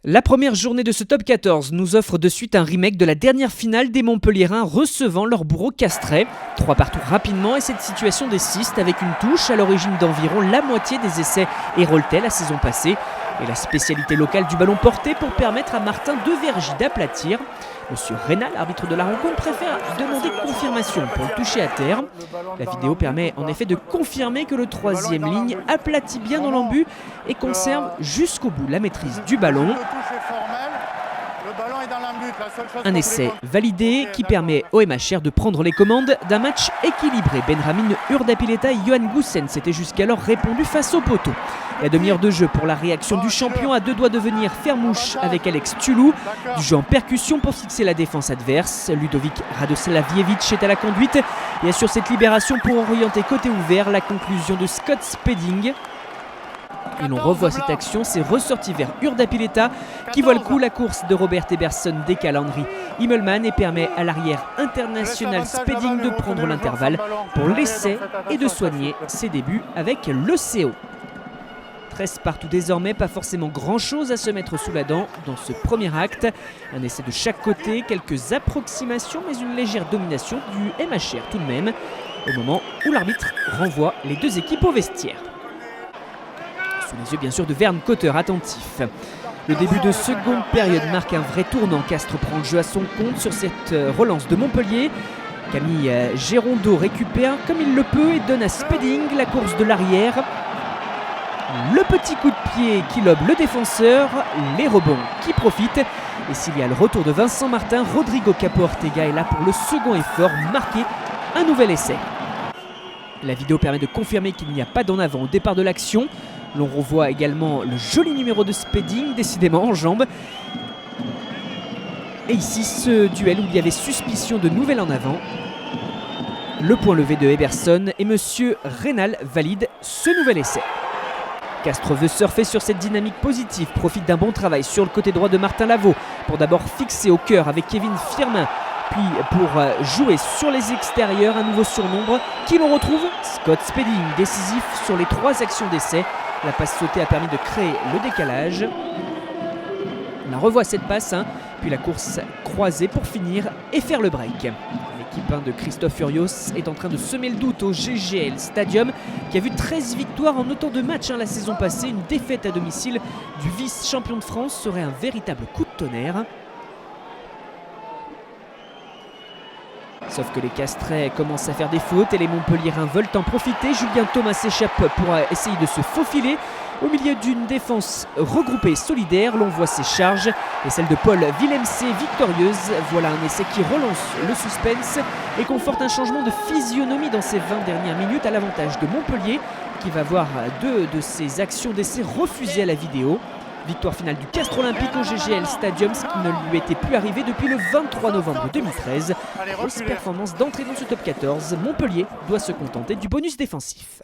La première journée de ce top 14 nous offre de suite un remake de la dernière finale des Montpelliérains recevant leur bourreau Castrais. 3 partout rapidement et cette situation des Cistes avec une touche à l'origine d'environ la moitié des essais Héroltais la saison passée. Et la spécialité locale du ballon porté pour permettre à Martin Devergy d'aplatir. Monsieur Rénal, arbitre de la rencontre, préfère demander confirmation pour le toucher à terre. La vidéo permet en effet de confirmer que le troisième ligne aplatit bien dans l'embut et conserve jusqu'au bout la maîtrise du ballon. Un essai validé qui permet au MHR de prendre les commandes d'un match équilibré. Benjamin Urdapilleta et Johan Goussen s'étaient jusqu'alors répondu face au poteau. La demi-heure de jeu pour la réaction du champion à deux doigts de venir faire mouche avec Alex Tulou. Du jeu en percussion pour fixer la défense adverse. Ludovic Radoslavjevic est à la conduite et assure cette libération pour orienter côté ouvert la conclusion de Scott Spedding. Et l'on revoit cette action, c'est ressorti vers Urdapilleta qui voit le coup. La course de Robert Eberson décale Henry Himmelmann et permet à l'arrière international Spedding de prendre l'intervalle pour l'essai et de soigner ses débuts avec le CO. 13 partout désormais, pas forcément grand chose à se mettre sous la dent dans ce premier acte. Un essai de chaque côté, quelques approximations mais une légère domination du MHR tout de même, au moment où l'arbitre renvoie les deux équipes au vestiaire. Sous les yeux bien sûr de Vern Cotter attentif. Le début de seconde période marque un vrai tournant. Castres prend le jeu à son compte sur cette relance de Montpellier. Camille Gérondeau récupère comme il le peut et donne à Spedding la course de l'arrière. Le petit coup de pied qui lobe le défenseur, les rebonds qui profitent. Et s'il y a le retour de Vincent Martin, Rodrigo Capo Ortega est là pour le second effort, marquer un nouvel essai. La vidéo permet de confirmer qu'il n'y a pas d'en avant au départ de l'action. L'on revoit également le joli numéro de Spedding, décidément en jambes. Et ici, ce duel où il y avait suspicion de nouvel en avant. Le point levé de Eberson et Monsieur Rénal valide ce nouvel essai. Castres veut surfer sur cette dynamique positive, profite d'un bon travail sur le côté droit de Martin Lavaux pour d'abord fixer au cœur avec Kevin Firmin, puis pour jouer sur les extérieurs, un nouveau surnombre qui l'on retrouve, Scott Spedding, décisif sur les 3 actions d'essai. La passe sautée a permis de créer le décalage. On la revoit cette passe, puis la course croisée pour finir et faire le break. L'équipe de Christophe Furios est en train de semer le doute au GGL Stadium qui a vu 13 victoires en autant de matchs la saison passée. Une défaite à domicile du vice-champion de France serait un véritable coup de tonnerre. Sauf que les Castrais commencent à faire des fautes et les Montpelliérains veulent en profiter. Julien Thomas s'échappe pour essayer de se faufiler. Au milieu d'une défense regroupée solidaire, l'on voit ses charges et celle de Paul Villemc victorieuse. Voilà un essai qui relance le suspense et conforte un changement de physionomie dans ces 20 dernières minutes à l'avantage de Montpellier qui va voir 2 de ses actions d'essai refusées à la vidéo. Victoire finale du Castres Olympique au GGL Stadium, ce qui ne lui était plus arrivé depuis le 23 novembre 2013. Grosse performance d'entrée dans ce top 14, Montpellier doit se contenter du bonus défensif.